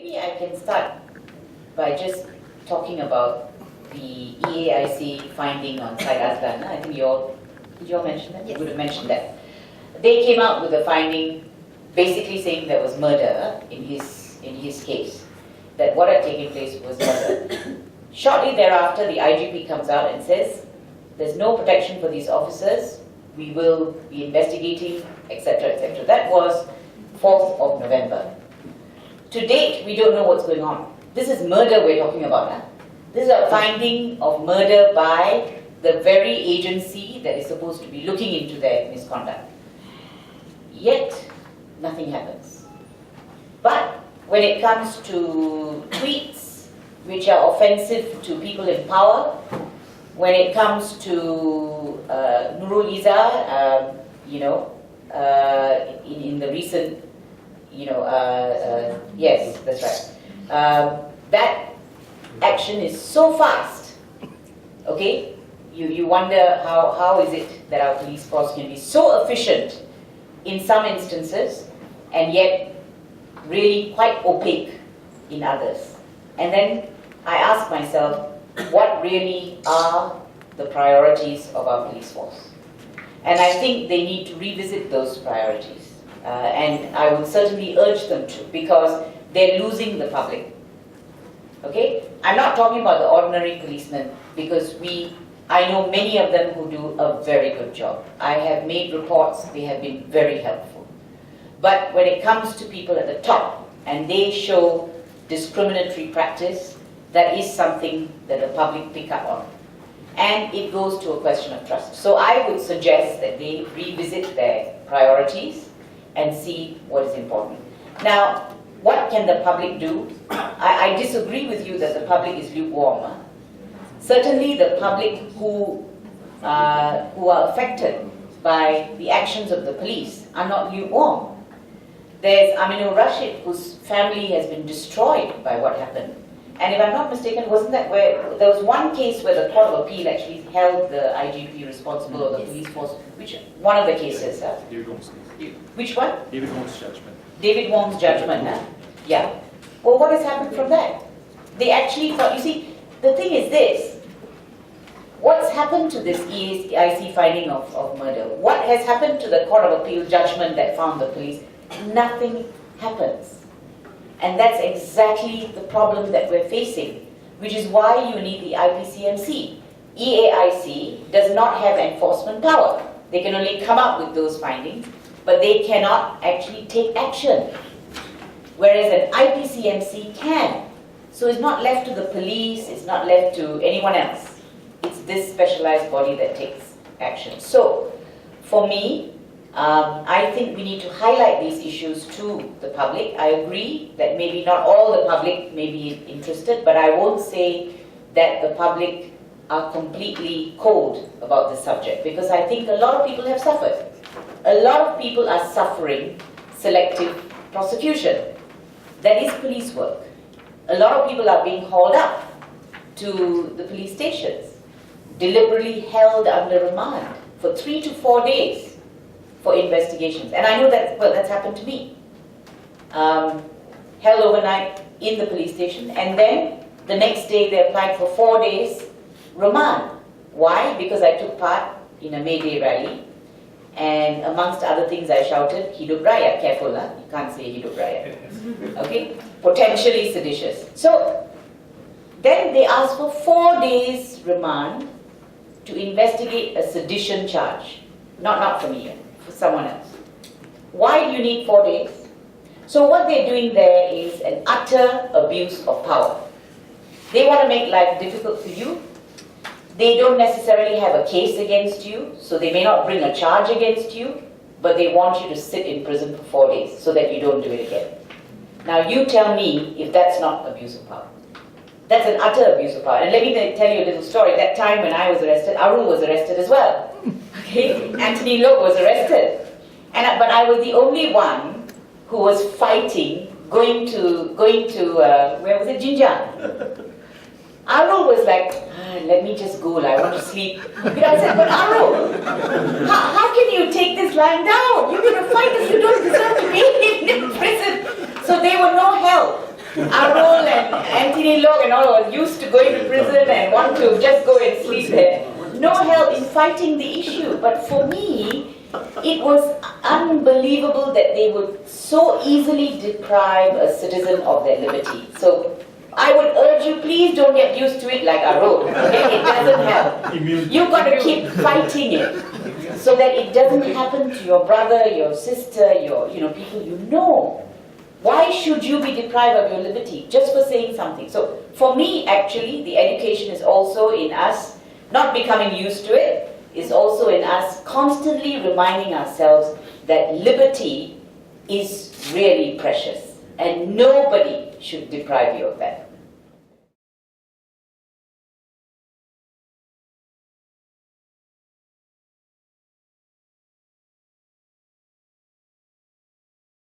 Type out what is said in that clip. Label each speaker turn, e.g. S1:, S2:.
S1: Maybe I can start by just talking about the EAIC finding on Syed Azlan. I think did you all mention that?
S2: Yes.
S1: You would have mentioned that. They came out with a finding basically saying there was murder in his case, that what had taken place was murder. Shortly thereafter, the IGP comes out and says, there's no protection for these officers, we will be investigating, etc., etc. That was 4th of November. To date, we don't know what's going on. This is murder we're talking about. Huh? This is a finding of murder by the very agency that is supposed to be looking into their misconduct. Yet, nothing happens. But when it comes to tweets which are offensive to people in power, when it comes to Nurul Izzah, in the recent, yes, that's right. That action is so fast, okay? You wonder how is it that our police force can be so efficient in some instances and yet really quite opaque in others. And then I ask myself, what really are the priorities of our police force? And I think they need to revisit those priorities. And I would certainly urge them to, because they're losing the public. Okay? I'm not talking about the ordinary policemen, because I know many of them who do a very good job. I have made reports, they have been very helpful. But when it comes to people at the top, and they show discriminatory practice, that is something that the public pick up on. And it goes to a question of trust. So I would suggest that they revisit their priorities and see what is important. Now, what can the public do? I disagree with you that the public is lukewarm. Certainly the public who are affected by the actions of the police are not lukewarm. There's Aminur Rashid, whose family has been destroyed by what happened. And if I'm not mistaken, wasn't that where there was one case where the Court of Appeal actually held the IGP responsible, or the police force, which one of the cases?
S3: David Wong's case.
S1: Which one?
S3: David Wong's judgment.
S1: David Wong's judgment, yeah. Well, what has happened from that? They actually thought, you see, the thing is this, what's happened to this EAIC finding of murder? What has happened to the Court of Appeal judgment that found the police? Nothing happens. And that's exactly the problem that we're facing, which is why you need the IPCMC. EAIC does not have enforcement power. They can only come up with those findings, but they cannot actually take action. Whereas an IPCMC can. So it's not left to the police, it's not left to anyone else. It's this specialized body that takes action. So, for me, I think we need to highlight these issues to the public. I agree that maybe not all the public may be interested, but I won't say that the public are completely cold about the subject, because I think a lot of people have suffered. A lot of people are suffering selective prosecution. That is police work. A lot of people are being hauled up to the police stations, deliberately held under remand for 3 to 4 days for investigations. And I know that, well, that's happened to me. Held overnight in the police station, and then the next day they applied for 4 days remand. Why? Because I took part in a May Day rally, and amongst other things I shouted, Hidup Raya, careful, you can't say Hidup Raya. Okay? Potentially seditious. So, then they asked for 4 days remand to investigate a sedition charge. Not for me, for someone else. Why do you need 4 days? So what they're doing there is an utter abuse of power. They want to make life difficult for you. They don't necessarily have a case against you, so they may not bring a charge against you, but they want you to sit in prison for 4 days so that you don't do it again. Now you tell me if that's not abuse of power. That's an utter abuse of power. And let me tell you a little story. That time when I was arrested, Arul was arrested as well. Okay? Anthony Loke was arrested. But I was the only one who was fighting, going to where was it? Jinjan. Arul was like, let me just go, I want to sleep. I said, but Arul, how can you take this lying down? You're going to fight us, you don't deserve to be in prison. So they were no help. Arul and Anthony Lok and all were used to going to prison and want to just go and sleep there. No help in fighting the issue. But for me, it was unbelievable that they would so easily deprive a citizen of their liberty. So I would urge you, please don't get used to it like Arul. Okay? It doesn't help. You've got to keep fighting it so that it doesn't happen to your brother, your sister, your people you know. Why should you be deprived of your liberty just for saying something? So for me, actually, the education is also in us not becoming used to it, is also in us constantly reminding ourselves that liberty is really precious and nobody should deprive you of that.